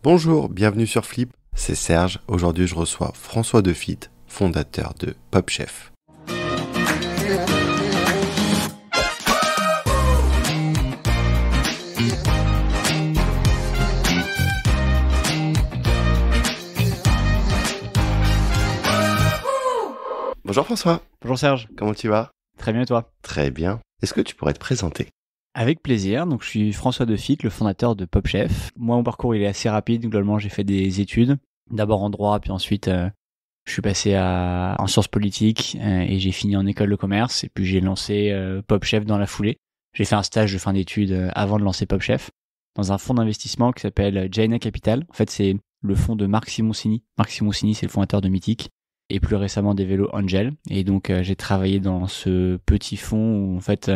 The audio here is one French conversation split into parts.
Bonjour, bienvenue sur Flip, c'est Serge. Aujourd'hui, je reçois François Defite, fondateur de PopChef. Bonjour François. Bonjour Serge. Comment tu vas? Très bien et toi? Très bien. Est-ce que tu pourrais te présenter? Avec plaisir. Donc je suis François Defite, le fondateur de PopChef. Moi, mon parcours il est assez rapide. Globalement, j'ai fait des études, d'abord en droit, puis ensuite je suis passé en sciences politiques et j'ai fini en école de commerce. Et puis j'ai lancé PopChef dans la foulée. J'ai fait un stage de fin d'études avant de lancer PopChef dans un fonds d'investissement qui s'appelle Jaina Capital. En fait, c'est le fonds de Marc Simoncini. Marc Simoncini, c'est le fondateur de Mythique. Et plus récemment des vélos Angel. Et donc j'ai travaillé dans ce petit fonds où en fait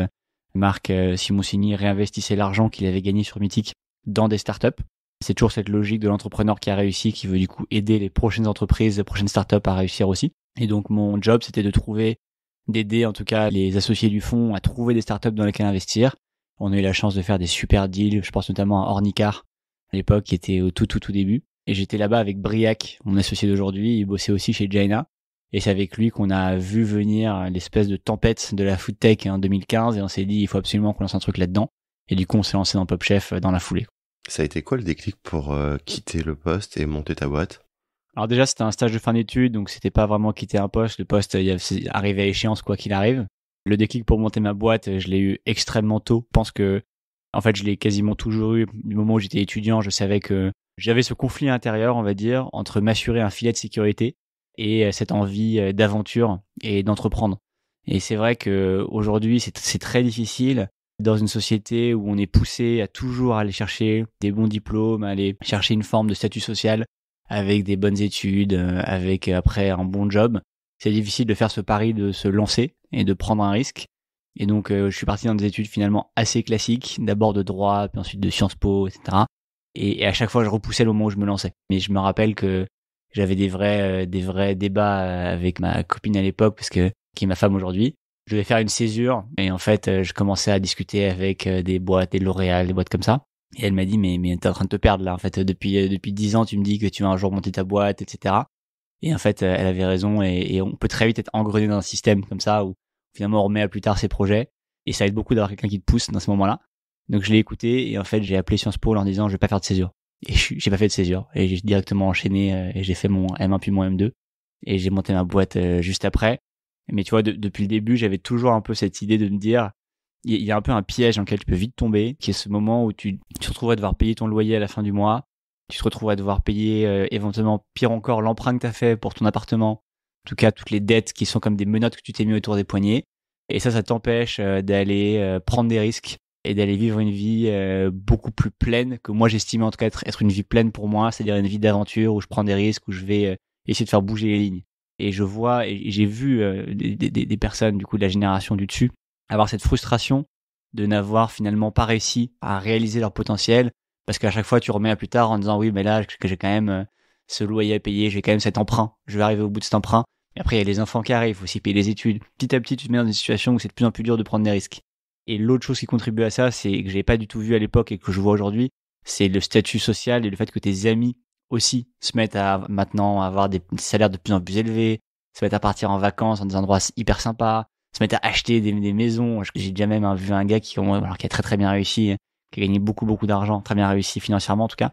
Marc Simoncini réinvestissait l'argent qu'il avait gagné sur Mythique dans des startups. C'est toujours cette logique de l'entrepreneur qui a réussi, qui veut du coup aider les prochaines entreprises, les prochaines startups à réussir aussi. Et donc mon job c'était d'aider en tout cas les associés du fonds à trouver des startups dans lesquelles investir. On a eu la chance de faire des super deals, je pense notamment à Ornicar à l'époque qui était au tout début. Et j'étais là-bas avec Briac, mon associé d'aujourd'hui, il bossait aussi chez Jaina. Et c'est avec lui qu'on a vu venir l'espèce de tempête de la food tech en 2015 et on s'est dit il faut absolument qu'on lance un truc là-dedans. Et du coup on s'est lancé dans PopChef dans la foulée. Ça a été quoi le déclic pour quitter le poste et monter ta boîte? Alors déjà c'était un stage de fin d'études, donc c'était pas vraiment quitter un poste. Le poste arrivait à échéance quoi qu'il arrive. Le déclic pour monter ma boîte, je l'ai eu extrêmement tôt. Je pense que en fait je l'ai quasiment toujours eu. Du moment où j'étais étudiant, je savais que j'avais ce conflit intérieur, on va dire, entre m'assurer un filet de sécurité et cette envie d'aventure et d'entreprendre. Et c'est vrai que aujourd'hui, c'est très difficile dans une société où on est poussé à toujours aller chercher des bons diplômes, aller chercher une forme de statut social avec des bonnes études, avec après un bon job. C'est difficile de faire ce pari de se lancer et de prendre un risque. Et donc, je suis parti dans des études finalement assez classiques, d'abord de droit, puis ensuite de Sciences Po, etc. Et à chaque fois, je repoussais le moment où je me lançais. Mais je me rappelle que j'avais des vrais débats avec ma copine à l'époque, qui est ma femme aujourd'hui. Je devais faire une césure et en fait, je commençais à discuter avec des boîtes, des L'Oréal, des boîtes comme ça. Et elle m'a dit mais t'es en train de te perdre là. En fait, depuis 10 ans, tu me dis que tu vas un jour monter ta boîte, etc. Et en fait, elle avait raison et on peut très vite être engrené dans un système comme ça où finalement on remet à plus tard ses projets. Et ça aide beaucoup d'avoir quelqu'un qui te pousse dans ce moment-là. Donc je l'ai écouté et en fait j'ai appelé Sciences Po en leur disant je vais pas faire de césure. Et j'ai pas fait de césure et j'ai directement enchaîné et j'ai fait mon M1 puis mon M2 et j'ai monté ma boîte juste après. Mais tu vois depuis le début j'avais toujours un peu cette idée de me dire il y a un peu un piège dans lequel tu peux vite tomber qui est ce moment où tu te retrouves à devoir payer ton loyer à la fin du mois, tu te retrouves à devoir payer éventuellement pire encore l'emprunt que t'as fait pour ton appartement, en tout cas toutes les dettes qui sont comme des menottes que tu t'es mis autour des poignets et ça t'empêche d'aller prendre des risques et d'aller vivre une vie beaucoup plus pleine que moi j'estimais en tout cas être une vie pleine pour moi, c'est-à-dire une vie d'aventure où je prends des risques, où je vais essayer de faire bouger les lignes. Et je vois et j'ai vu des personnes du coup de la génération du dessus avoir cette frustration de n'avoir finalement pas réussi à réaliser leur potentiel parce qu'à chaque fois tu remets à plus tard en disant oui mais là que j'ai quand même ce loyer à payer, j'ai quand même cet emprunt, je vais arriver au bout de cet emprunt. Et après il y a les enfants qui arrivent, il faut aussi payer les études. Petit à petit tu te mets dans une situation où c'est de plus en plus dur de prendre des risques. Et l'autre chose qui contribue à ça, c'est que j'ai pas du tout vu à l'époque et que je vois aujourd'hui, c'est le statut social et le fait que tes amis aussi se mettent à maintenant avoir des salaires de plus en plus élevés, se mettent à partir en vacances dans des endroits hyper sympas, se mettent à acheter des maisons. J'ai déjà même vu un gars qui a très bien réussi, qui a gagné beaucoup d'argent, très bien réussi financièrement en tout cas,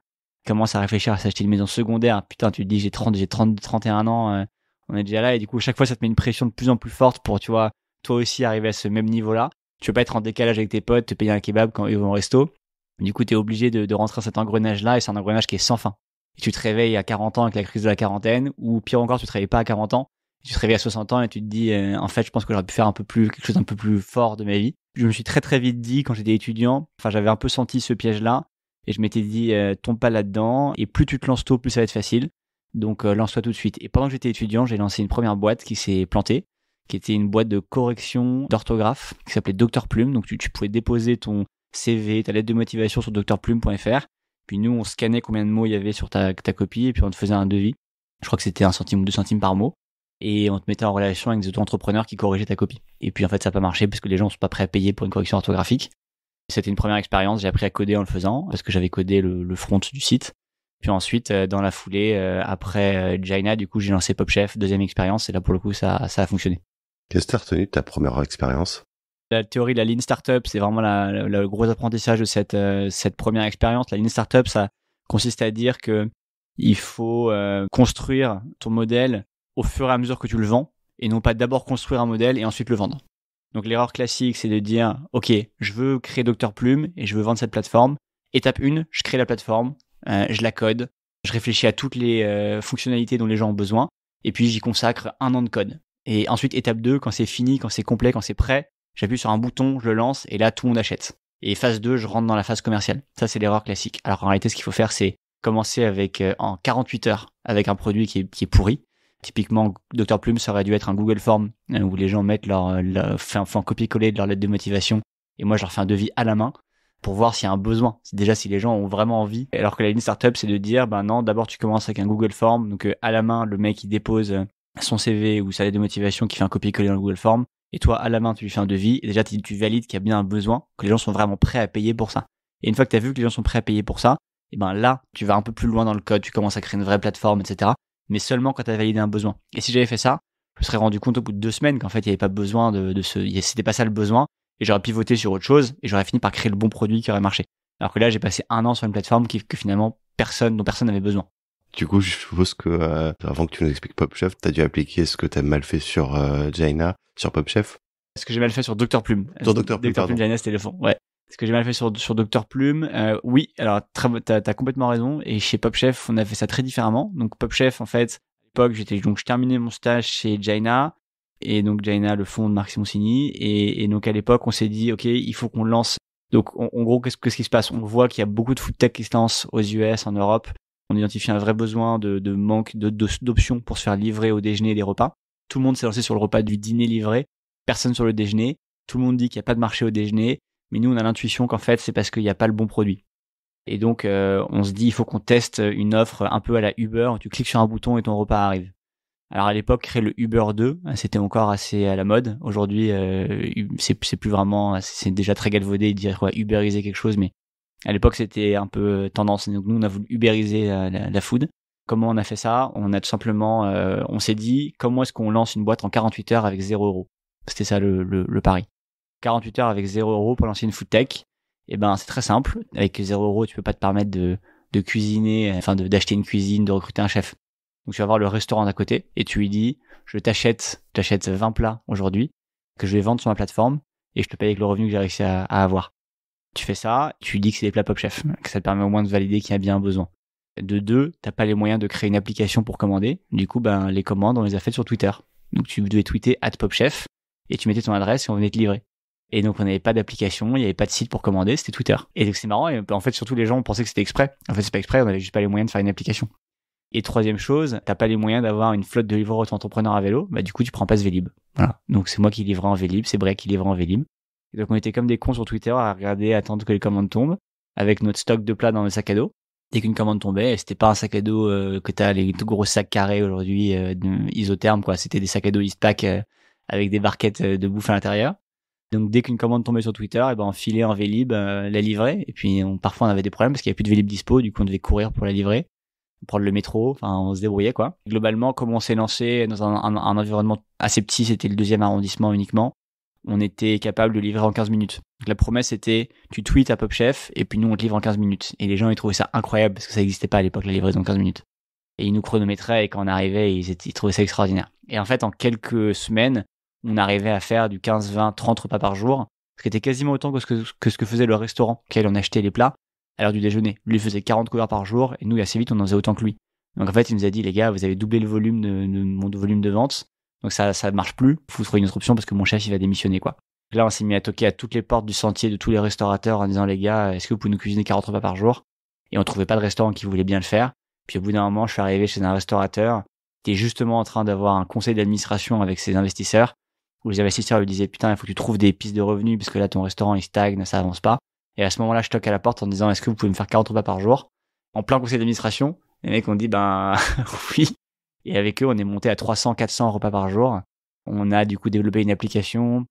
commence à réfléchir à s'acheter une maison secondaire. Putain, tu te dis j'ai 31 ans, on est déjà là et du coup chaque fois ça te met une pression de plus en plus forte pour tu vois toi aussi arriver à ce même niveau-là. Tu veux pas être en décalage avec tes potes, te payer un kebab quand ils vont au resto. Du coup, t'es obligé de rentrer dans cet engrenage-là et c'est un engrenage qui est sans fin. Et tu te réveilles à 40 ans avec la crise de la quarantaine ou pire encore, tu te réveilles pas à 40 ans. Tu te réveilles à 60 ans et tu te dis, en fait, je pense que j'aurais pu faire quelque chose d'un peu plus fort de ma vie. Je me suis très vite dit quand j'étais étudiant, j'avais un peu senti ce piège-là et je m'étais dit, tombe pas là-dedans et plus tu te lances tôt, plus ça va être facile. Donc, lance-toi tout de suite. Et pendant que j'étais étudiant, j'ai lancé une première boîte qui s'est plantée, qui était une boîte de correction d'orthographe qui s'appelait Dr Plume. Donc tu pouvais déposer ton CV, ta lettre de motivation sur drplume.fr. Puis nous, on scannait combien de mots il y avait sur ta copie et puis on te faisait un devis. Je crois que c'était 1 centime ou 2 centimes par mot. Et on te mettait en relation avec des auto-entrepreneurs qui corrigeaient ta copie. Et puis en fait, ça n'a pas marché parce que les gens ne sont pas prêts à payer pour une correction orthographique. C'était une première expérience. J'ai appris à coder en le faisant parce que j'avais codé le front du site. Puis ensuite, dans la foulée, après Jaina, du coup, j'ai lancé Popchef, deuxième expérience, et là, pour le coup, ça a fonctionné. Qu'est-ce que tu as retenu de ta première expérience? La théorie de la Lean Startup, c'est vraiment le gros apprentissage de cette première expérience. La Lean Startup, ça consiste à dire que il faut construire ton modèle au fur et à mesure que tu le vends, et non pas d'abord construire un modèle et ensuite le vendre. Donc l'erreur classique, c'est de dire, ok, je veux créer Dr Plume et je veux vendre cette plateforme. Étape 1, je crée la plateforme, je la code, je réfléchis à toutes les fonctionnalités dont les gens ont besoin, et puis j'y consacre 1 an de code. Et ensuite, étape 2, quand c'est fini, quand c'est complet, quand c'est prêt, j'appuie sur un bouton, je le lance, et là, tout le monde achète. Et phase 2, je rentre dans la phase commerciale. Ça, c'est l'erreur classique. Alors en réalité, ce qu'il faut faire, c'est commencer avec en 48 heures avec un produit qui est pourri. Typiquement, Dr Plume, ça aurait dû être un Google Form où les gens mettent font copier-coller de leur lettre de motivation, et moi, je leur fais un devis à la main pour voir s'il y a un besoin. Déjà, si les gens ont vraiment envie. Alors que la Lean Startup, c'est de dire, ben non, d'abord, tu commences avec un Google Form. Donc, à la main, le mec, il dépose son CV ou sa lettre de motivation qui fait un copier-coller dans le Google Form. Et toi, à la main, tu lui fais un devis. Et déjà, tu valides qu'il y a bien un besoin, que les gens sont vraiment prêts à payer pour ça. Et une fois que tu as vu que les gens sont prêts à payer pour ça, et ben là, tu vas un peu plus loin dans le code, tu commences à créer une vraie plateforme, etc. Mais seulement quand tu as validé un besoin. Et si j'avais fait ça, je me serais rendu compte au bout de 2 semaines qu'en fait, il n'y avait pas besoin c'était pas ça le besoin. Et j'aurais pivoté sur autre chose et j'aurais fini par créer le bon produit qui aurait marché. Alors que là, j'ai passé 1 an sur une plateforme que finalement, dont personne n'avait besoin. Du coup, je suppose que avant que tu nous expliques Popchef, tu as dû appliquer ce que tu as mal fait sur Jaina, sur Popchef. Ce que j'ai mal fait sur Dr Plume. Sur Dr Plume, pardon. Jaina, c'était le fond. Ouais. Ce que j'ai mal fait sur Dr Plume, oui, alors t'as complètement raison. Et chez Popchef, on a fait ça très différemment. Donc Popchef, en fait, à l'époque, je terminais mon stage chez Jaina, et donc Jaina, le fonds de Marc Simoncini, et donc à l'époque, on s'est dit, ok, il faut qu'on lance. Donc en gros, qu'est-ce qui se passe? On voit qu'il y a beaucoup de food tech qui se lancent aux US, en Europe. On identifie un vrai besoin de manque d'options pour se faire livrer au déjeuner des repas. Tout le monde s'est lancé sur le repas du dîner livré, personne sur le déjeuner. Tout le monde dit qu'il n'y a pas de marché au déjeuner, mais nous on a l'intuition qu'en fait c'est parce qu'il n'y a pas le bon produit. Et donc on se dit il faut qu'on teste une offre un peu à la Uber, où tu cliques sur un bouton et ton repas arrive. Alors à l'époque, créer le Uber 2, c'était encore assez à la mode. Aujourd'hui, c'est plus vraiment, c'est déjà très galvaudé de dire quoi, uberiser quelque chose, mais à l'époque c'était un peu tendance. Donc nous on a voulu uberiser la food. Comment on a fait ça? On a tout simplement, on s'est dit comment est-ce qu'on lance une boîte en 48 heures avec 0€. C'était ça le pari. 48 heures avec 0€ pour lancer une food tech. Et ben c'est très simple. Avec 0€, tu peux pas te permettre de cuisiner, enfin d'acheter une cuisine, de recruter un chef. Donc tu vas voir le restaurant d'à côté et tu lui dis je t'achète 20 plats aujourd'hui que je vais vendre sur ma plateforme et je te paye avec le revenu que j'ai réussi à avoir. Tu fais ça, tu lui dis que c'est des plats Popchef, que ça te permet au moins de valider qu'il y a bien un besoin. De 2, t'as pas les moyens de créer une application pour commander. Du coup, ben les commandes, on les a faites sur Twitter. Donc tu devais tweeter @Popchef et tu mettais ton adresse et on venait te livrer. Et donc on n'avait pas d'application, il n'y avait pas de site pour commander, c'était Twitter. Et donc c'est marrant, et en fait surtout les gens pensaient que c'était exprès. En fait c'est pas exprès, on avait juste pas les moyens de faire une application. Et troisième chose, t'as pas les moyens d'avoir une flotte de livreurs auto-entrepreneurs à vélo, bah du coup tu prends pas ce Vélib. Voilà. Donc c'est moi qui livrais en Vélib, c'est Bray qui livrait en Vélib. Et donc on était comme des cons sur Twitter à regarder, à attendre que les commandes tombent, avec notre stock de plats dans le sac à dos. Dès qu'une commande tombait, et c'était pas un sac à dos que t'as les tout gros sacs carrés aujourd'hui isothermes quoi, c'était des sacs à dos Eastpak avec des barquettes de bouffe à l'intérieur. Donc dès qu'une commande tombait sur Twitter, et ben on filait en Vélib, la livrer, et puis parfois on avait des problèmes parce qu'il y avait plus de Vélib dispo, du coup on devait courir pour la livrer, prendre le métro, enfin on se débrouillait quoi. Globalement, comme on s'est lancé dans un environnement assez petit, c'était le 2e arrondissement uniquement, on était capable de livrer en 15 minutes. Donc la promesse était tu tweets à Popchef et puis nous on te livre en 15 minutes. Et les gens ils trouvaient ça incroyable parce que ça n'existait pas à l'époque la livraison en 15 minutes. Et ils nous chronométraient et quand on arrivait, ils trouvaient ça extraordinaire. Et en fait en quelques semaines, on arrivait à faire du 15, 20, 30 repas par jour, ce qui était quasiment autant que ce que faisait le restaurant, auquel on achetait les plats à l'heure du déjeuner. Lui faisait 40 couverts par jour, et nous, assez vite, on en faisait autant que lui. Donc en fait, il nous a dit, les gars, vous avez doublé le volume mon volume de vente, donc ça marche plus, faut trouver une autre option parce que mon chef, il va démissionner, quoi. Là, on s'est mis à toquer à toutes les portes du sentier de tous les restaurateurs en disant, les gars, est-ce que vous pouvez nous cuisiner 40 repas par jour? Et on trouvait pas de restaurant qui voulait bien le faire. Puis au bout d'un moment, je suis arrivé chez un restaurateur qui est justement en train d'avoir un conseil d'administration avec ses investisseurs, où les investisseurs lui disaient putain il faut que tu trouves des pistes de revenus parce que là ton restaurant il stagne, ça avance pas. Et à ce moment-là je toque à la porte en disant est-ce que vous pouvez me faire 40 repas par jour? En plein conseil d'administration, les mecs ont dit ben oui. Et avec eux on est monté à 300-400 repas par jour. On a du coup développé une application,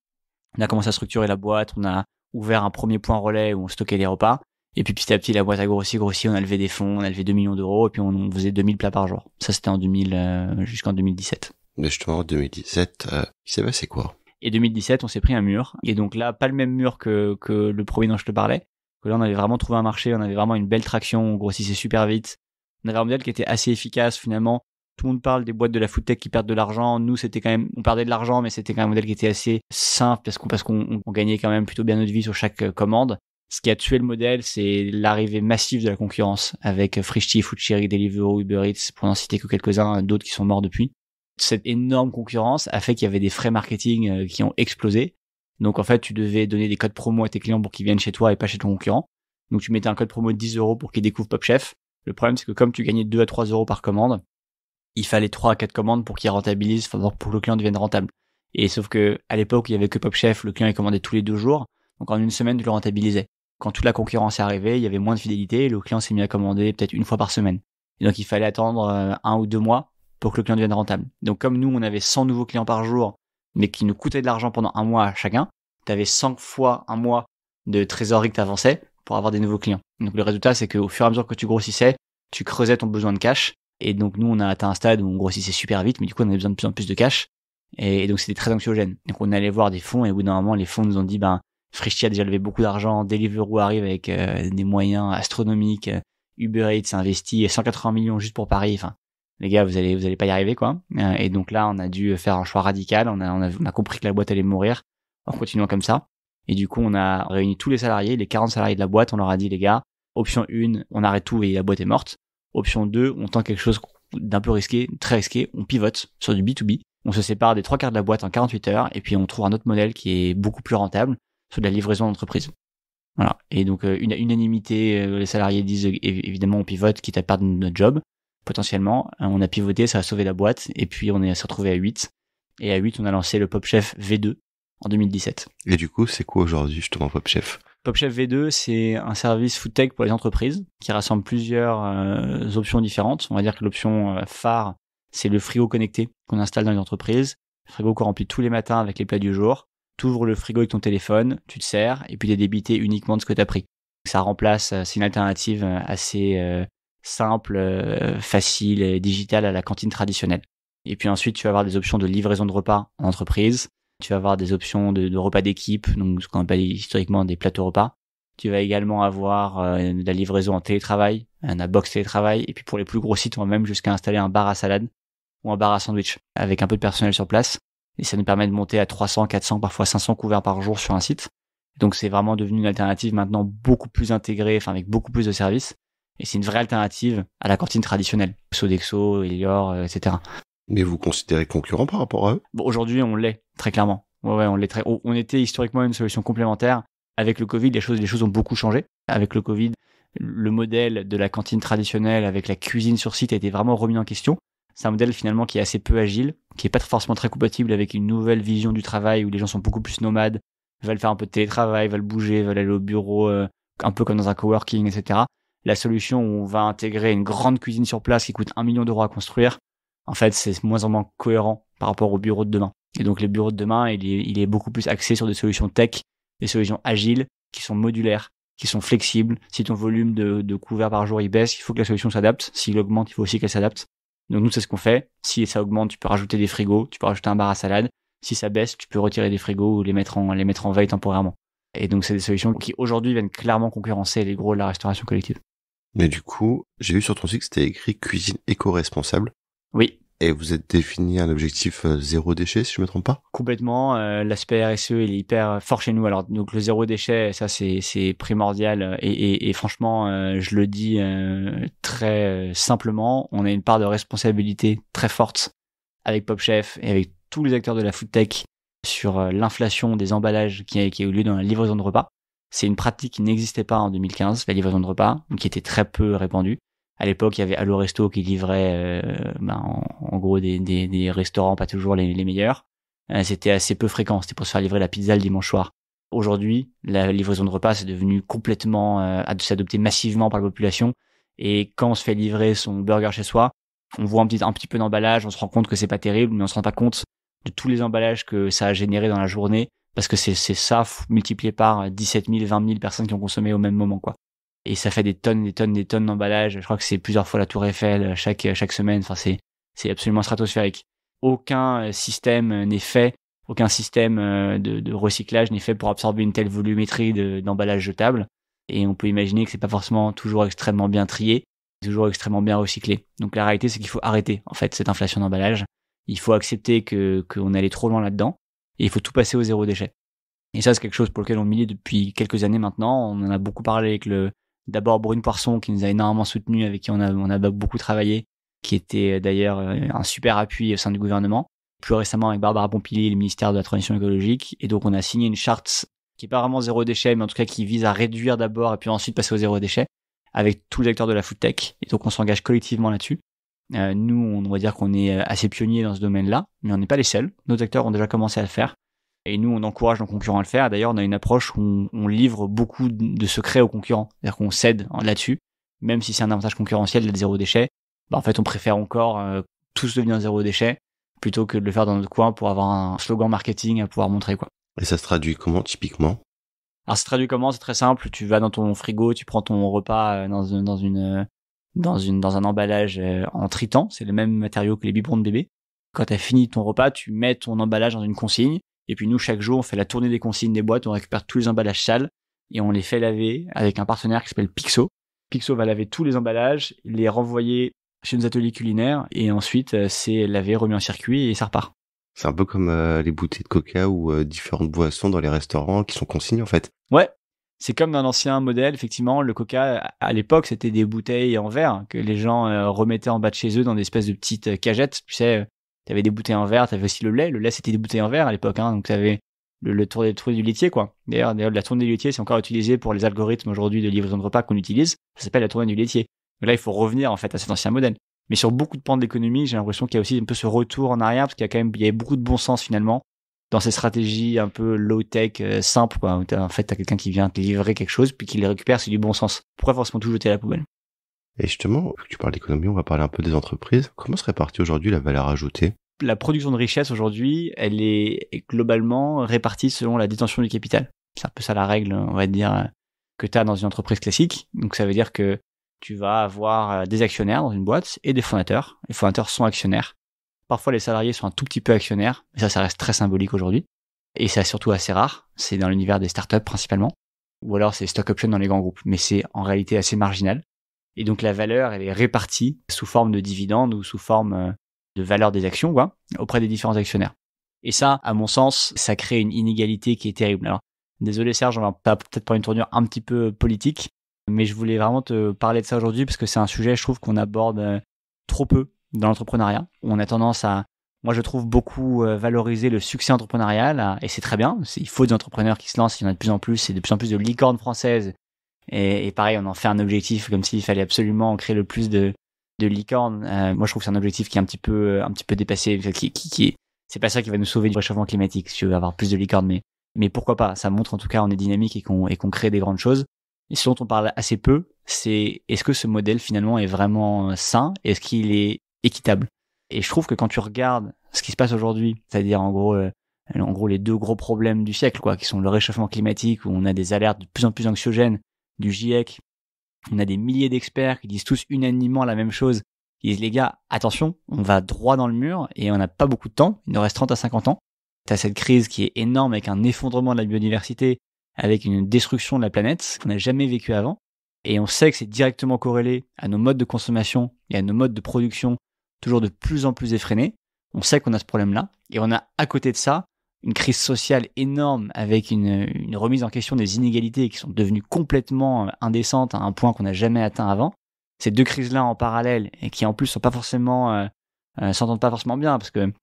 on a commencé à structurer la boîte, on a ouvert un premier point relais où on stockait les repas. Et puis petit à petit, la boîte a grossi, on a levé des fonds, on a levé 2 millions d'euros, et puis on faisait 2000 plats par jour. Ça, c'était en 2000, jusqu'en 2017. Mais justement, en 2017, il s'est passé quoi? Et 2017, on s'est pris un mur. Et donc là, pas le même mur que le premier dont je te parlais. Que là, on avait vraiment trouvé un marché, on avait vraiment une belle traction, on grossissait super vite. On avait un modèle qui était assez efficace finalement. Tout le monde parle des boîtes de la food tech qui perdent de l'argent. Nous, c'était quand même, on perdait de l'argent, mais c'était quand même un modèle qui était assez simple parce qu'on gagnait quand même plutôt bien notre vie sur chaque commande. Ce qui a tué le modèle, c'est l'arrivée massive de la concurrence avec Frishti, Foodcherry, Deliveroo, Uber Eats, pour n'en citer que quelques-uns, d'autres qui sont morts depuis. Cette énorme concurrence a fait qu'il y avait des frais marketing qui ont explosé. Donc en fait, tu devais donner des codes promo à tes clients pour qu'ils viennent chez toi et pas chez ton concurrent. Donc tu mettais un code promo de 10 euros pour qu'ils découvrent Pop Chef. Le problème, c'est que comme tu gagnais 2 à 3 euros par commande, il fallait 3 à 4 commandes pour qu'ils rentabilisent, enfin pour que le client devienne rentable. Et sauf que à l'époque où il y avait que Pop Chef, le client il commandait tous les 2 jours. Donc en une semaine, tu le rentabilisais. Quand toute la concurrence est arrivée, il y avait moins de fidélité et le client s'est mis à commander peut-être une fois par semaine. Et donc il fallait attendre 1 ou 2 mois pour que le client devienne rentable. Donc comme nous, on avait 100 nouveaux clients par jour, mais qui nous coûtaient de l'argent pendant un mois chacun, tu avais 100 fois un mois de trésorerie que tu avançais pour avoir des nouveaux clients. Donc le résultat, c'est qu'au fur et à mesure que tu grossissais, tu creusais ton besoin de cash. Et donc nous, on a atteint un stade où on grossissait super vite, mais du coup, on avait besoin de plus en plus de cash. Et donc c'était très anxiogène. Donc on allait voir des fonds et au bout d'un moment, les fonds nous ont dit, Frishti a déjà levé beaucoup d'argent, Deliveroo arrive avec des moyens astronomiques, Uber Eats a investi 180 millions juste pour Paris. Enfin, les gars, vous allez pas y arriver, quoi. Et donc là, on a dû faire un choix radical. On a compris que la boîte allait mourir en continuant comme ça. Et du coup, on a réuni tous les salariés, les 40 salariés de la boîte. On leur a dit, les gars, option 1, on arrête tout et la boîte est morte. Option 2, on tente quelque chose d'un peu risqué, très risqué. On pivote sur du B2B. On se sépare des 3 quarts de la boîte en 48 heures et puis on trouve un autre modèle qui est beaucoup plus rentable sur de la livraison d'entreprise. Voilà. Et donc, une unanimité, les salariés disent, évidemment, on pivote, quitte à perdre notre job, potentiellement. On a pivoté, ça a sauvé la boîte. Et puis, on s'est retrouvé à 8. Et à 8, on a lancé le Pop Chef V2 en 2017. Et du coup, c'est quoi aujourd'hui, justement, Pop Chef? Pop Chef V2, c'est un service food tech pour les entreprises qui rassemble plusieurs options différentes. On va dire que l'option phare, c'est le frigo connecté qu'on installe dans les entreprises. Le frigo qu'on remplit tous les matins avec les plats du jour. Tu ouvres le frigo avec ton téléphone, tu te sers, et puis t'es débité uniquement de ce que t'as pris. Ça remplace, c'est une alternative assez simple, facile et digitale à la cantine traditionnelle. Et puis ensuite, tu vas avoir des options de livraison de repas en entreprise. Tu vas avoir des options de repas d'équipe, donc ce qu'on appelle historiquement des plateaux repas. Tu vas également avoir de la livraison en télétravail, un box télétravail. Et puis pour les plus gros sites, on va même jusqu'à installer un bar à salade ou un bar à sandwich avec un peu de personnel sur place. Et ça nous permet de monter à 300, 400, parfois 500 couverts par jour sur un site. Donc c'est vraiment devenu une alternative maintenant beaucoup plus intégrée, enfin avec beaucoup plus de services. Et c'est une vraie alternative à la cantine traditionnelle. Sodexo, Elior, etc. Mais vous considérez concurrent par rapport à eux? Bon, aujourd'hui, on l'est, très clairement. Ouais, on l'est on était historiquement une solution complémentaire. Avec le Covid, les choses ont beaucoup changé. Avec le Covid, le modèle de la cantine traditionnelle avec la cuisine sur site a été vraiment remis en question. C'est un modèle finalement qui est assez peu agile, qui est pas forcément très compatible avec une nouvelle vision du travail où les gens sont beaucoup plus nomades, veulent faire un peu de télétravail, veulent bouger, veulent aller au bureau, un peu comme dans un coworking, etc. La solution où on va intégrer une grande cuisine sur place qui coûte 1 million d'euros à construire, en fait, c'est moins en moins cohérent par rapport au bureau de demain. Et donc, les bureaux de demain, il est beaucoup plus axé sur des solutions tech, des solutions agiles, qui sont modulaires, qui sont flexibles. Si ton volume de couverts par jour, il baisse, il faut que la solution s'adapte. S'il augmente, il faut aussi qu'elle s'adapte. Donc, nous, c'est ce qu'on fait. Si ça augmente, tu peux rajouter des frigos, tu peux rajouter un bar à salade. Si ça baisse, tu peux retirer des frigos ou les mettre en veille temporairement. Et donc, c'est des solutions qui, aujourd'hui, viennent clairement concurrencer les gros de la restauration collective. Mais du coup, j'ai vu sur ton site que c'était écrit cuisine éco-responsable. Oui. Et vous êtes défini un objectif zéro déchet, si je me trompe pas? Complètement. L'aspect RSE, il est hyper fort chez nous. Alors, donc le zéro déchet, ça c'est primordial. Et franchement, je le dis très simplement, on a une part de responsabilité très forte avec Pop Chef et avec tous les acteurs de la food tech sur l'inflation des emballages qui a eu lieu dans la livraison de repas. C'est une pratique qui n'existait pas en 2015, la livraison de repas, qui était très peu répandue. À l'époque, il y avait Allo Resto qui livrait en gros des restaurants pas toujours les meilleurs. C'était assez peu fréquent, c'était pour se faire livrer la pizza le dimanche soir. Aujourd'hui, la livraison de repas c'est devenu complètement c'est adopté massivement par la population. Et quand on se fait livrer son burger chez soi, on voit un petit peu d'emballage, on se rend compte que c'est pas terrible, mais on se rend pas compte de tous les emballages que ça a généré dans la journée, parce que c'est ça multiplié par 17 000, 20 000 personnes qui ont consommé au même moment, quoi. et ça fait des tonnes d'emballages. Je crois que c'est plusieurs fois la Tour Eiffel chaque semaine. Enfin, c'est absolument stratosphérique. Aucun système n'est fait, aucun système de recyclage n'est fait pour absorber une telle volumétrie d'emballages jetables. Et on peut imaginer que c'est pas forcément toujours extrêmement bien trié, toujours extrêmement bien recyclé. Donc la réalité, c'est qu'il faut arrêter en fait cette inflation d'emballage. Il faut accepter qu'on est allé trop loin là-dedans, et il faut tout passer au zéro déchet. Et ça, c'est quelque chose pour lequel on milite depuis quelques années maintenant. On en a beaucoup parlé avec d'abord Brune Poisson, qui nous a énormément soutenus, avec qui on a beaucoup travaillé, qui était d'ailleurs un super appui au sein du gouvernement. Plus récemment avec Barbara Pompili, le ministère de la Transition écologique. Et donc on a signé une charte qui est pas vraiment zéro déchet, mais en tout cas qui vise à réduire d'abord et puis ensuite passer au zéro déchet avec tous les acteurs de la food tech. Et donc on s'engage collectivement là-dessus. Nous, on va dire qu'on est assez pionniers dans ce domaine-là, mais on n'est pas les seuls. D'autres acteurs ont déjà commencé à le faire. Et nous, on encourage nos concurrents à le faire. D'ailleurs, on a une approche où on livre beaucoup de secrets aux concurrents. C'est-à-dire qu'on cède là-dessus. Même si c'est un avantage concurrentiel d'être zéro déchet, en fait, on préfère encore tous devenir zéro déchet plutôt que de le faire dans notre coin pour avoir un slogan marketing à pouvoir montrer, quoi. Et ça se traduit comment, typiquement? Alors, ça se traduit comment? C'est très simple. Tu vas dans ton frigo, tu prends ton repas dans un emballage en tritan. C'est le même matériau que les biberons de bébé. Quand tu as fini ton repas, tu mets ton emballage dans une consigne. Et puis nous, chaque jour, on fait la tournée des consignes des boîtes, on récupère tous les emballages sales et on les fait laver avec un partenaire qui s'appelle Pixo. Pixo va laver tous les emballages, les renvoyer chez nos ateliers culinaires et ensuite c'est lavé, remis en circuit et ça repart. C'est un peu comme les bouteilles de coca ou différentes boissons dans les restaurants qui sont consignées en fait. Ouais, c'est comme dans l'ancien modèle, effectivement, le coca, à l'époque, c'était des bouteilles en verre que les gens remettaient en bas de chez eux dans des espèces de petites cagettes, tu sais. T'avais des bouteilles en verre, t'avais aussi le lait. Le lait, c'était des bouteilles en verre à l'époque, hein. Donc t'avais le tour du laitier, quoi. D'ailleurs, la tournée du laitier, c'est encore utilisé pour les algorithmes aujourd'hui de livraison de repas qu'on utilise. Ça s'appelle la tournée du laitier. Donc là, il faut revenir, en fait, à cet ancien modèle. Mais sur beaucoup de pans de l'économie, j'ai l'impression qu'il y a aussi un peu ce retour en arrière, parce qu'il y avait beaucoup de bon sens, finalement, dans ces stratégies un peu low-tech, simples, quoi. Où t'as quelqu'un qui vient te livrer quelque chose, puis qui les récupère, c'est du bon sens. Pourquoi forcément tout jeter à la poubelle? Et justement, vu que tu parles d'économie, on va parler un peu des entreprises. Comment se répartit aujourd'hui la valeur ajoutée? La production de richesse aujourd'hui, elle est globalement répartie selon la détention du capital. C'est un peu ça la règle, on va dire, que tu as dans une entreprise classique. Donc ça veut dire que tu vas avoir des actionnaires dans une boîte et des fondateurs. Les fondateurs sont actionnaires. Parfois les salariés sont un tout petit peu actionnaires, mais ça reste très symbolique aujourd'hui. Et c'est surtout assez rare. C'est dans l'univers des startups principalement. Ou alors c'est stock option dans les grands groupes. Mais c'est en réalité assez marginal. Et donc la valeur, elle est répartie sous forme de dividendes ou sous forme de valeur des actions, quoi, auprès des différents actionnaires. Et ça, à mon sens, ça crée une inégalité qui est terrible. Alors, désolé Serge, on va peut-être prendre une tournure un petit peu politique, mais je voulais vraiment te parler de ça aujourd'hui parce que c'est un sujet, je trouve, qu'on aborde trop peu dans l'entrepreneuriat. On a tendance à, moi je trouve, beaucoup valoriser le succès entrepreneurial, et c'est très bien. Il faut des entrepreneurs qui se lancent, il y en a de plus en plus, et de plus en plus de licornes françaises. Et pareil, on en fait un objectif comme s'il fallait absolument créer le plus de licornes. Moi je trouve que c'est un objectif qui est un petit peu dépassé, c'est pas ça qui va nous sauver du réchauffement climatique, si tu veux avoir plus de licornes, mais pourquoi pas. Ça montre en tout cas on est dynamique et qu'on crée des grandes choses. Et ce dont on parle assez peu, c'est est-ce que ce modèle finalement est vraiment sain, est-ce qu'il est équitable. Et je trouve que quand tu regardes ce qui se passe aujourd'hui, c'est-à-dire en gros les deux gros problèmes du siècle, quoi, qui sont le réchauffement climatique, où on a des alertes de plus en plus anxiogènes du GIEC. On a des milliers d'experts qui disent tous unanimement la même chose. Ils disent, les gars, attention, on va droit dans le mur et on n'a pas beaucoup de temps. Il nous reste 30 à 50 ans. T'as cette crise qui est énorme avec un effondrement de la biodiversité, avec une destruction de la planète qu'on n'a jamais vécu avant. Et on sait que c'est directement corrélé à nos modes de consommation et à nos modes de production toujours de plus en plus effrénés. On sait qu'on a ce problème-là. Et on a à côté de ça une crise sociale énorme avec une remise en question des inégalités qui sont devenues complètement indécentes à un point qu'on n'a jamais atteint avant. Ces deux crises-là en parallèle et qui en plus sont pas forcément s'entendent pas forcément bien, parce que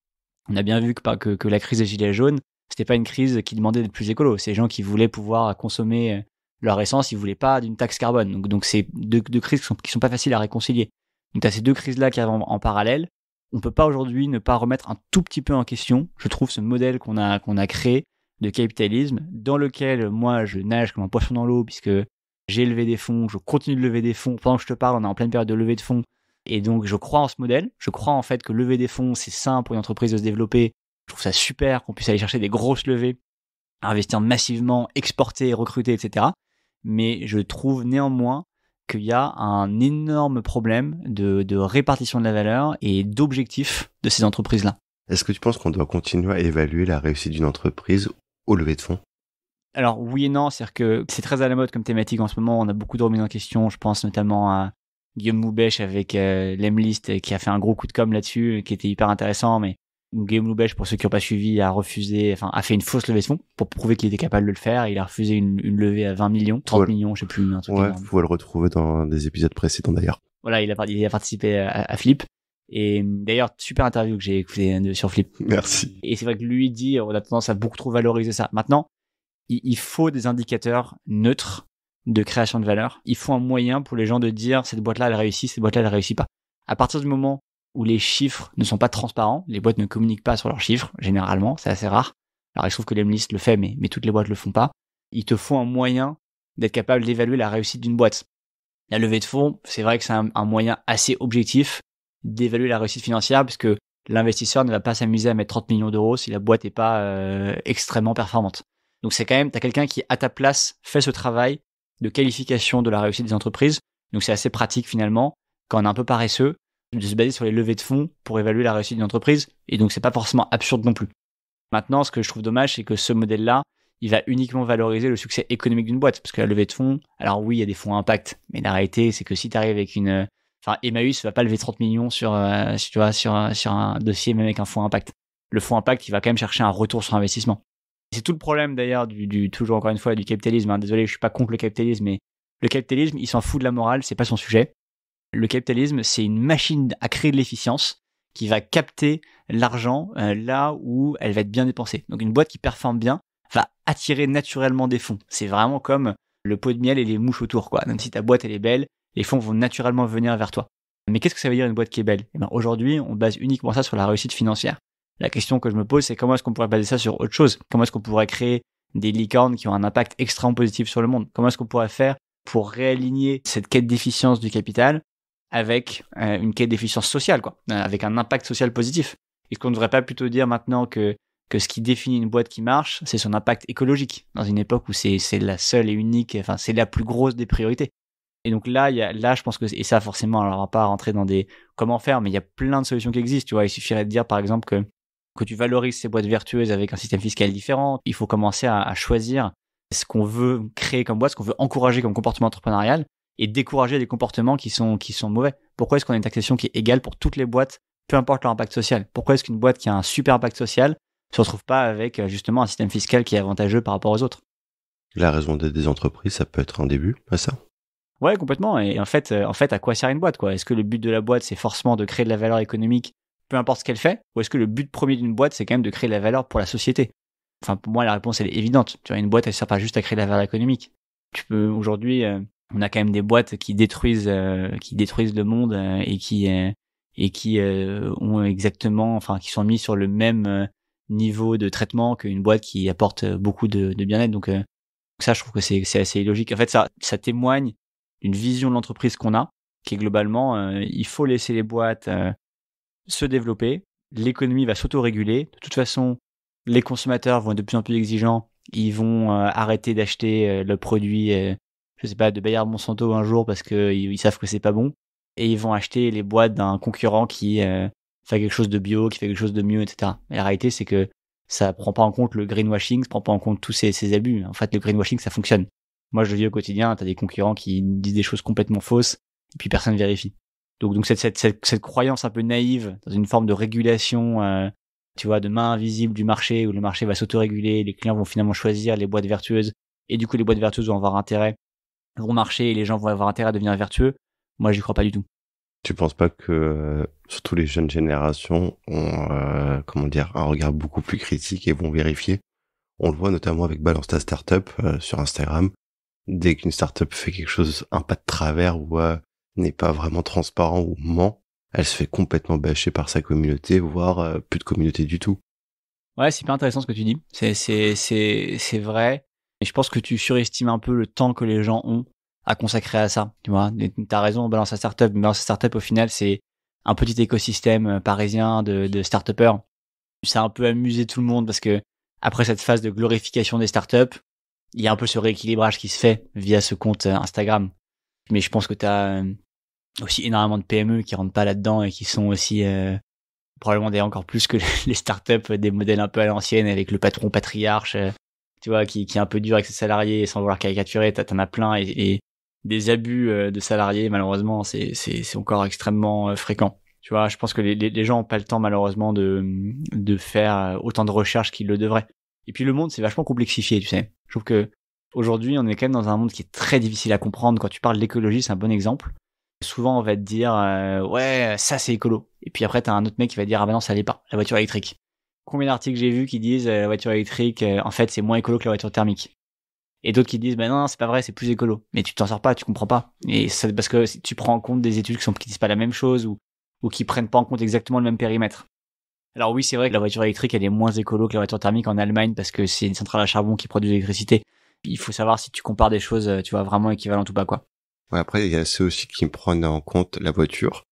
on a bien vu que la crise des gilets jaunes, c'était pas une crise qui demandait d'être plus écolo. C'est les gens qui voulaient pouvoir consommer leur essence, ils voulaient pas d'une taxe carbone. Donc c'est deux crises qui sont pas faciles à réconcilier. Donc t'as ces deux crises-là qui arrivent en parallèle. On peut pas aujourd'hui ne pas remettre un tout petit peu en question, je trouve, ce modèle qu'on a créé de capitalisme, dans lequel moi je nage comme un poisson dans l'eau, puisque j'ai levé des fonds, je continue de lever des fonds. Pendant que je te parle, on est en pleine période de levée de fonds. Et donc je crois en ce modèle. Je crois en fait que lever des fonds, c'est sain pour une entreprise de se développer. Je trouve ça super qu'on puisse aller chercher des grosses levées, investir massivement, exporter, recruter, etc. Mais je trouve néanmoins qu'il y a un énorme problème de répartition de la valeur et d'objectifs de ces entreprises-là. Est-ce que tu penses qu'on doit continuer à évaluer la réussite d'une entreprise au lever de fonds? Alors oui et non, c'est-à-dire que c'est très à la mode comme thématique en ce moment. On a beaucoup de remises en question. Je pense notamment à Guillaume Moubèche avec l'Emlist qui a fait un gros coup de com' là-dessus, qui était hyper intéressant. Mais Guillaume Moubèche, pour ceux qui n'ont pas suivi, a fait une fausse levée de fonds pour prouver qu'il était capable de le faire. Il a refusé une levée à 20 millions, 30 millions, je sais plus. Un truc ouais, énorme. Faut le retrouver dans des épisodes précédents d'ailleurs. Voilà, il a participé à Flip. Et d'ailleurs, super interview que j'ai écouté sur Flip. Merci. Et c'est vrai que lui dit, on a tendance à beaucoup trop valoriser ça. Maintenant, il faut des indicateurs neutres de création de valeur. Il faut un moyen pour les gens de dire cette boîte-là, elle réussit, cette boîte-là, elle réussit pas. À partir du moment où les chiffres ne sont pas transparents, les boîtes ne communiquent pas sur leurs chiffres, généralement, c'est assez rare. Alors, il se trouve que l'Emlist le fait, mais toutes les boîtes le font pas. Il te faut un moyen d'être capable d'évaluer la réussite d'une boîte. La levée de fonds, c'est vrai que c'est un moyen assez objectif d'évaluer la réussite financière, puisque l'investisseur ne va pas s'amuser à mettre 30 millions d'euros si la boîte n'est pas extrêmement performante. Donc c'est quand même, t'as quelqu'un qui, à ta place, fait ce travail de qualification de la réussite des entreprises. Donc c'est assez pratique finalement, quand on est un peu paresseux, de se baser sur les levées de fonds pour évaluer la réussite d'une entreprise. Et donc c'est pas forcément absurde non plus. Maintenant, ce que je trouve dommage, c'est que ce modèle-là, il va uniquement valoriser le succès économique d'une boîte. Parce que la levée de fonds, alors oui, il y a des fonds à impact. Mais la réalité, c'est que si tu arrives avec Emmaüs va pas lever 30 millions sur un dossier, même avec un fonds impact. Le fonds impact, il va quand même chercher un retour sur investissement. C'est tout le problème d'ailleurs toujours encore une fois du capitalisme. Désolé, je suis pas contre le capitalisme, mais le capitalisme, il s'en fout de la morale, c'est pas son sujet. Le capitalisme, c'est une machine à créer de l'efficience qui va capter l'argent là où elle va être bien dépensée. Donc une boîte qui performe bien va attirer naturellement des fonds. C'est vraiment comme le pot de miel et les mouches autour, quoi. Même si ta boîte elle est belle, les fonds vont naturellement venir vers toi. Mais qu'est-ce que ça veut dire une boîte qui est belle ? Aujourd'hui, on base uniquement ça sur la réussite financière. La question que je me pose, c'est comment est-ce qu'on pourrait baser ça sur autre chose ? Comment est-ce qu'on pourrait créer des licornes qui ont un impact extrêmement positif sur le monde ? Comment est-ce qu'on pourrait faire pour réaligner cette quête d'efficience du capital avec une quête d'efficience sociale, quoi, avec un impact social positif ? Est-ce qu'on ne devrait pas plutôt dire maintenant que ce qui définit une boîte qui marche, c'est son impact écologique, dans une époque où c'est la seule et unique, c'est la plus grosse des priorités. Et donc là, je pense que, et ça forcément, alors on va pas rentrer dans des comment faire, mais il y a plein de solutions qui existent, tu vois. Il suffirait de dire par exemple que tu valorises ces boîtes vertueuses avec un système fiscal différent. Il faut commencer à choisir ce qu'on veut créer comme boîte, ce qu'on veut encourager comme comportement entrepreneurial et décourager des comportements qui sont mauvais. Pourquoi est-ce qu'on a une taxation qui est égale pour toutes les boîtes, peu importe leur impact social ? Pourquoi est-ce qu'une boîte qui a un super impact social se retrouve pas avec justement un système fiscal qui est avantageux par rapport aux autres ? La raison d'être des entreprises, ça peut être un début à ça. Ouais, complètement. Et en fait, à quoi sert une boîte, quoi ? Est-ce que le but de la boîte, c'est forcément de créer de la valeur économique, peu importe ce qu'elle fait, ou est-ce que le but premier d'une boîte, c'est quand même de créer de la valeur pour la société ? Enfin, pour moi, la réponse, elle est évidente. Tu vois, une boîte, elle sert pas juste à créer de la valeur économique. Aujourd'hui, on a quand même des boîtes qui détruisent le monde et qui ont exactement, qui sont mis sur le même niveau de traitement qu'une boîte qui apporte beaucoup de bien-être. Donc ça, je trouve que c'est assez illogique. En fait, ça témoigne d'une vision de l'entreprise qu'on a, qui est globalement, il faut laisser les boîtes se développer, l'économie va s'autoréguler. De toute façon, les consommateurs vont être de plus en plus exigeants, ils vont arrêter d'acheter le produit, je sais pas, de Bayer Monsanto un jour parce qu'ils savent que c'est pas bon, et ils vont acheter les boîtes d'un concurrent qui fait quelque chose de bio, qui fait quelque chose de mieux, etc. Et la réalité, c'est que ça prend pas en compte le greenwashing, ça prend pas en compte tous ces abus. En fait, le greenwashing, ça fonctionne. Moi, je le vis au quotidien, t'as des concurrents qui disent des choses complètement fausses, et puis personne vérifie. Donc cette croyance un peu naïve dans une forme de régulation, tu vois, de main invisible du marché, où le marché va s'autoréguler, les clients vont finalement choisir les boîtes vertueuses, et du coup les boîtes vertueuses vont marcher, et les gens vont avoir intérêt à devenir vertueux. Moi, j'y crois pas du tout. Tu penses pas que surtout les jeunes générations ont un regard beaucoup plus critique et vont vérifier? On le voit notamment avec Balance ta startup sur Instagram. Dès qu'une startup fait quelque chose, un pas de travers ou n'est pas vraiment transparent ou ment, elle se fait complètement bâcher par sa communauté, voire plus de communauté du tout. Ouais, c'est hyper intéressant ce que tu dis. C'est vrai. Et je pense que tu surestimes un peu le temps que les gens ont à consacrer à ça. Tu vois, t'as raison, Balance ta startup. Balance ta startup, au final, c'est un petit écosystème parisien de start-upers. Ça a un peu amusé tout le monde parce que après cette phase de glorification des startups, il y a un peu ce rééquilibrage qui se fait via ce compte Instagram. Mais je pense que tu as aussi énormément de PME qui rentrent pas là-dedans et qui sont aussi probablement d'ailleurs encore plus que les startups, des modèles un peu à l'ancienne avec le patron patriarche, tu vois, qui est un peu dur avec ses salariés sans vouloir caricaturer. T'en as plein et des abus de salariés, malheureusement, c'est encore extrêmement fréquent. Tu vois, je pense que les gens ont pas le temps malheureusement de faire autant de recherches qu'ils le devraient. Et puis le monde c'est vachement complexifié, tu sais. Je trouve que aujourd'hui on est quand même dans un monde qui est très difficile à comprendre. Quand tu parles de l'écologie, c'est un bon exemple. Souvent on va te dire ouais ça c'est écolo. Et puis après t'as un autre mec qui va dire ah bah non ça l'est pas, la voiture électrique. Combien d'articles j'ai vus qui disent la voiture électrique en fait c'est moins écolo que la voiture thermique. Et d'autres qui disent bah non c'est pas vrai, c'est plus écolo. Mais tu t'en sors pas, tu comprends pas. Et c'est parce que si tu prends en compte des études qui disent pas la même chose ou qui prennent pas en compte exactement le même périmètre. Alors oui, c'est vrai que la voiture électrique, elle est moins écolo que la voiture thermique en Allemagne parce que c'est une centrale à charbon qui produit de l'électricité. Il faut savoir si tu compares des choses, tu vois, vraiment équivalentes ou pas, quoi. Ouais, après, il y a ceux aussi qui prennent en compte la voiture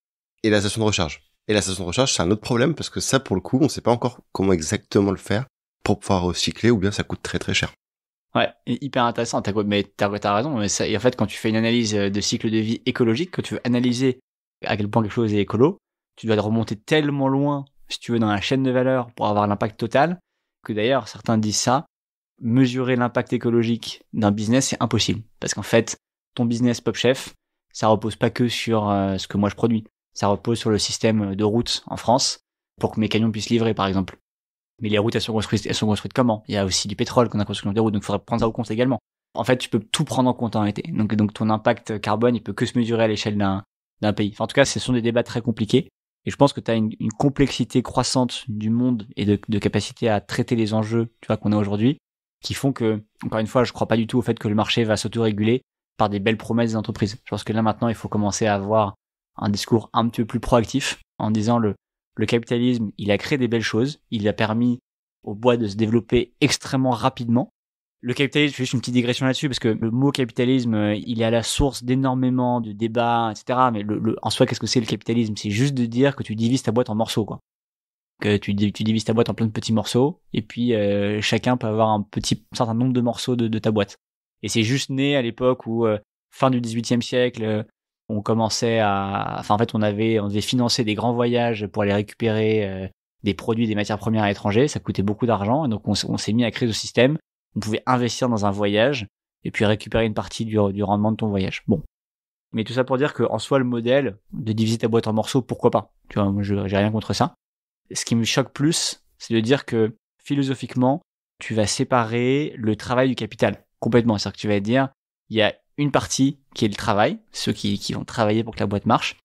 et la station de recharge. Et la station de recharge, c'est un autre problème parce que ça, pour le coup, on sait pas encore comment exactement le faire pour pouvoir recycler ou bien ça coûte très très cher. Ouais, hyper intéressant. Mais t'as raison. Mais ça, et en fait, quand tu fais une analyse de cycle de vie écologique, quand tu veux analyser à quel point quelque chose est écolo, tu dois remonter tellement loin, si tu veux, dans la chaîne de valeur pour avoir l'impact total, que d'ailleurs, certains disent ça, mesurer l'impact écologique d'un business, c'est impossible. Parce qu'en fait, ton business Pop Chef, ça repose pas que sur ce que moi je produis. Ça repose sur le système de routes en France pour que mes camions puissent livrer, par exemple. Mais les routes, elles sont construites comment? Il y a aussi du pétrole qu'on a construit des routes, donc il faudrait prendre ça au compte également. En fait, tu peux tout prendre en compte en réalité. Donc ton impact carbone, il peut que se mesurer à l'échelle d'un pays. Enfin, en tout cas, ce sont des débats très compliqués. Et je pense que tu as une complexité croissante du monde et de capacité à traiter les enjeux, tu vois, qu'on a aujourd'hui, qui font que, encore une fois, je crois pas du tout au fait que le marché va s'autoréguler par des belles promesses des entreprises. Je pense que là, maintenant, il faut commencer à avoir un discours un petit peu plus proactif en disant le capitalisme, il a créé des belles choses, il a permis au bois de se développer extrêmement rapidement. Le capitalisme, je fais juste une petite digression là-dessus, parce que le mot capitalisme, il est à la source d'énormément de débats, etc. Mais en soi, qu'est-ce que c'est le capitalisme? C'est juste de dire que tu divises ta boîte en morceaux, quoi. Que tu divises ta boîte en plein de petits morceaux, et puis chacun peut avoir un certain nombre de morceaux de ta boîte. Et c'est juste né à l'époque où, fin du XVIIIe siècle, on commençait en fait, on devait financer des grands voyages pour aller récupérer des produits, des matières premières à l'étranger. Ça coûtait beaucoup d'argent, et donc on s'est mis à créer ce système. On pouvait investir dans un voyage et puis récupérer une partie du rendement de ton voyage. Bon. Mais tout ça pour dire que, en soi, le modèle de diviser ta boîte en morceaux, pourquoi pas? Tu vois, moi, j'ai rien contre ça. Ce qui me choque plus, c'est de dire que, philosophiquement, tu vas séparer le travail du capital. Complètement. C'est-à-dire que tu vas dire, il y a une partie qui est le travail, ceux qui vont travailler pour que la boîte marche,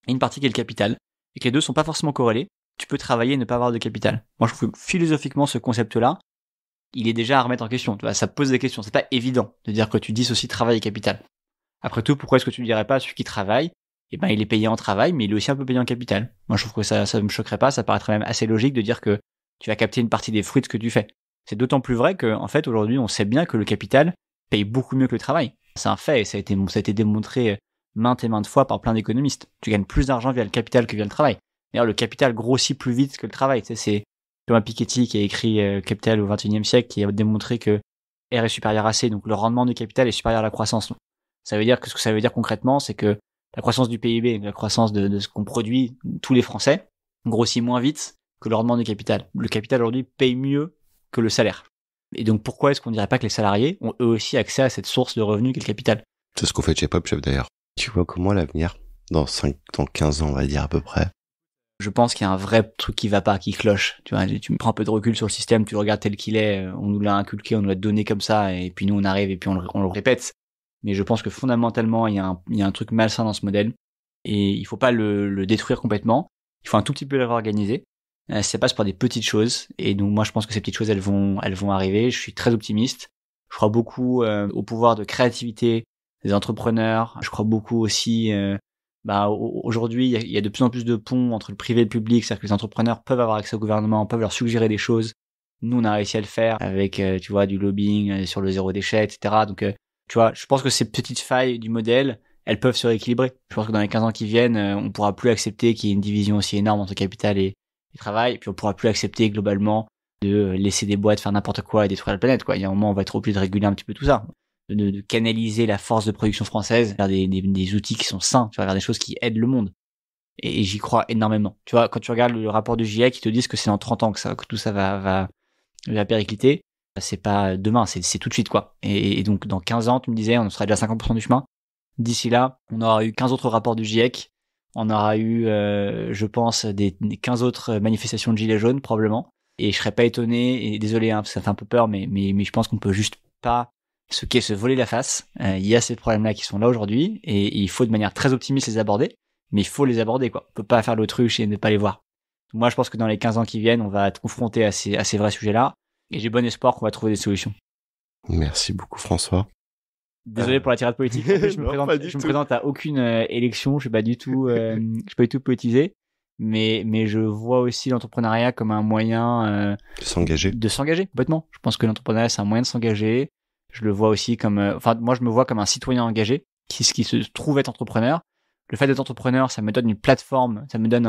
et une partie qui est le capital. Et que les deux sont pas forcément corrélés. Tu peux travailler et ne pas avoir de capital. Moi, je trouve que philosophiquement, ce concept-là, il est déjà à remettre en question. Tu vois, ça pose des questions. C'est pas évident de dire que tu dissocies travail et capital. Après tout, pourquoi est-ce que tu ne dirais pas à celui qui travaille, eh ben, il est payé en travail, mais il est aussi un peu payé en capital. Moi, je trouve que ça me choquerait pas. Ça paraîtrait même assez logique de dire que tu vas capter une partie des fruits de ce que tu fais. C'est d'autant plus vrai que, en fait, aujourd'hui, on sait bien que le capital paye beaucoup mieux que le travail. C'est un fait et ça a été démontré maintes et maintes fois par plein d'économistes. Tu gagnes plus d'argent via le capital que via le travail. D'ailleurs, le capital grossit plus vite que le travail. Tu sais, c'est Thomas Piketty qui a écrit Capital au XXIe siècle, qui a démontré que R est supérieur à C, donc le rendement du capital est supérieur à la croissance. Ça veut dire que ce que ça veut dire concrètement, c'est que la croissance du PIB, la croissance de ce qu'on produit, tous les Français, grossit moins vite que le rendement du capital. Le capital aujourd'hui paye mieux que le salaire. Et donc pourquoi est-ce qu'on dirait pas que les salariés ont eux aussi accès à cette source de revenus qu'est le capital? C'est ce qu'on fait chez Pop Chef d'ailleurs. Tu vois comment l'avenir, dans 15 ans on va dire à peu près? Je pense qu'il y a un vrai truc qui va pas, qui cloche. Tu vois, tu me prends un peu de recul sur le système, tu le regardes tel qu'il est, on nous l'a inculqué, on nous l'a donné comme ça, et puis nous on arrive et puis on le répète. Mais je pense que fondamentalement, il y a un truc malsain dans ce modèle, et il faut pas le détruire complètement. Il faut un tout petit peu l'avoir organisé. Ça passe par des petites choses, et donc moi je pense que ces petites choses elles vont arriver. Je suis très optimiste. Je crois beaucoup au pouvoir de créativité des entrepreneurs. Je crois beaucoup aussi. Aujourd'hui, il y a de plus en plus de ponts entre le privé et le public, c'est-à-dire que les entrepreneurs peuvent avoir accès au gouvernement, peuvent leur suggérer des choses. Nous, on a réussi à le faire avec, tu vois, du lobbying sur le zéro déchet, etc. Donc, tu vois, je pense que ces petites failles du modèle, elles peuvent se rééquilibrer. Je pense que dans les 15 ans qui viennent, on pourra plus accepter qu'il y ait une division aussi énorme entre capital et travail, et puis on pourra plus accepter globalement de laisser des boîtes faire n'importe quoi et détruire la planète, quoi. Il y a un moment, on va être obligé de réguler un petit peu tout ça. de canaliser la force de production française vers des outils qui sont sains, tu vois, vers des choses qui aident le monde. Et j'y crois énormément. Tu vois, quand tu regardes le rapport du GIEC, ils te disent que c'est dans 30 ans que tout ça va péricliter. C'est pas demain, c'est tout de suite, quoi. Et donc, dans 15 ans, tu me disais, on sera déjà 50% du chemin. D'ici là, on aura eu 15 autres rapports du GIEC. On aura eu, je pense, des 15 autres manifestations de gilets jaunes, probablement. Et je serais pas étonné, et désolé, parce que ça fait un peu peur, mais je pense qu'on peut juste pas se voler la face. Il y a ces problèmes-là qui sont là aujourd'hui, et il faut de manière très optimiste les aborder, mais il faut les aborder, quoi. On peut pas faire l'autruche et ne pas les voir. Donc moi, je pense que dans les 15 ans qui viennent, on va être confronté à ces vrais sujets-là, et j'ai bon espoir qu'on va trouver des solutions. Merci beaucoup, François. Désolé pour la tirade politique. En plus, je me présente à aucune élection. Je suis pas du tout politisé. Mais je vois aussi l'entrepreneuriat comme un moyen de s'engager complètement. Je pense que l'entrepreneuriat, c'est un moyen de s'engager. Je le vois aussi comme, moi, je me vois comme un citoyen engagé qui se trouve être entrepreneur. Le fait d'être entrepreneur, ça me donne une plateforme, ça me donne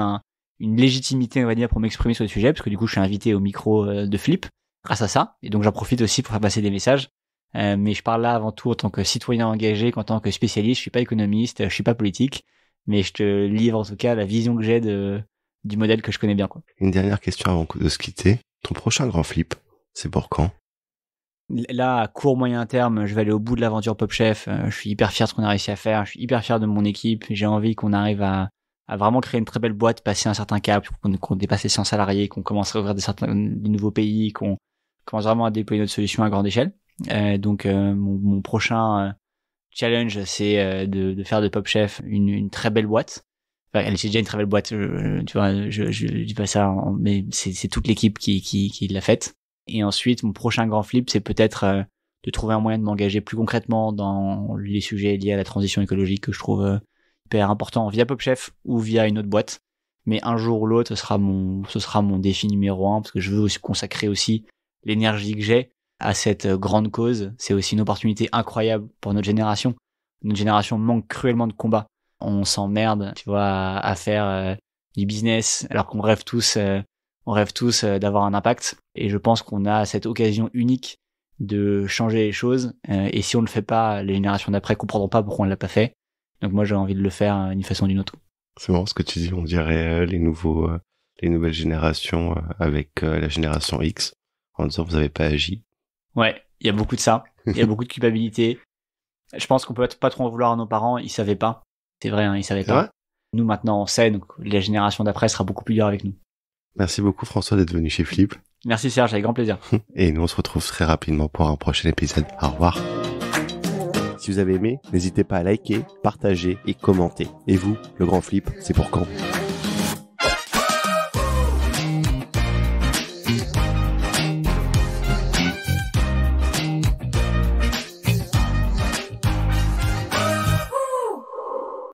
une légitimité, on va dire, pour m'exprimer sur des sujets, parce que du coup, je suis invité au micro de Flip grâce à ça. Et donc, j'en profite aussi pour faire passer des messages. Mais je parle là avant tout en tant que citoyen engagé qu'en tant que spécialiste. Je suis pas économiste, je suis pas politique, mais je te livre en tout cas la vision que j'ai du modèle que je connais bien, quoi. Une dernière question avant de se quitter. Ton prochain grand flip, c'est pour quand? Là, à court moyen terme, je vais aller au bout de l'aventure Pop Chef. Je suis hyper fier de ce qu'on a réussi à faire. Je suis hyper fier de mon équipe. J'ai envie qu'on arrive à vraiment créer une très belle boîte, passer un certain cap, qu'on dépasse les 100 salariés, qu'on commence à ouvrir des nouveaux pays, qu'on commence vraiment à déployer notre solution à grande échelle. Donc mon prochain challenge, c'est de faire de Pop Chef une très belle boîte. Enfin, elle est déjà une très belle boîte, tu vois, je dis pas ça, mais c'est toute l'équipe qui l'a faite. Et ensuite, mon prochain grand flip, c'est peut-être de trouver un moyen de m'engager plus concrètement dans les sujets liés à la transition écologique que je trouve hyper important via Pop Chef ou via une autre boîte. Mais un jour ou l'autre, ce sera mon défi numéro 1, parce que je veux aussi consacrer aussi l'énergie que j'ai à cette grande cause. C'est aussi une opportunité incroyable pour notre génération. Notre génération manque cruellement de combats. On s'emmerde, tu vois, à faire du business, alors qu'on rêve tous d'avoir un impact. Et je pense qu'on a cette occasion unique de changer les choses. Et si on ne le fait pas, les générations d'après comprendront pas pourquoi on ne l'a pas fait. Donc moi, j'ai envie de le faire d'une façon ou d'une autre. C'est marrant ce que tu dis. On dirait les nouvelles générations avec la génération X, en disant vous avez pas agi. Ouais, il y a beaucoup de ça. Il y a beaucoup de culpabilité. Je pense qu'on peut pas trop en vouloir à nos parents. Ils savaient pas. C'est vrai, hein, ils savaient pas. Nous, maintenant, on sait, donc la génération d'après sera beaucoup plus dure avec nous. Merci beaucoup, François, d'être venu chez Flip. Merci, Serge, avec grand plaisir. Et nous, on se retrouve très rapidement pour un prochain épisode. Au revoir. Si vous avez aimé, n'hésitez pas à liker, partager et commenter. Et vous, le grand flip, c'est pour quand ?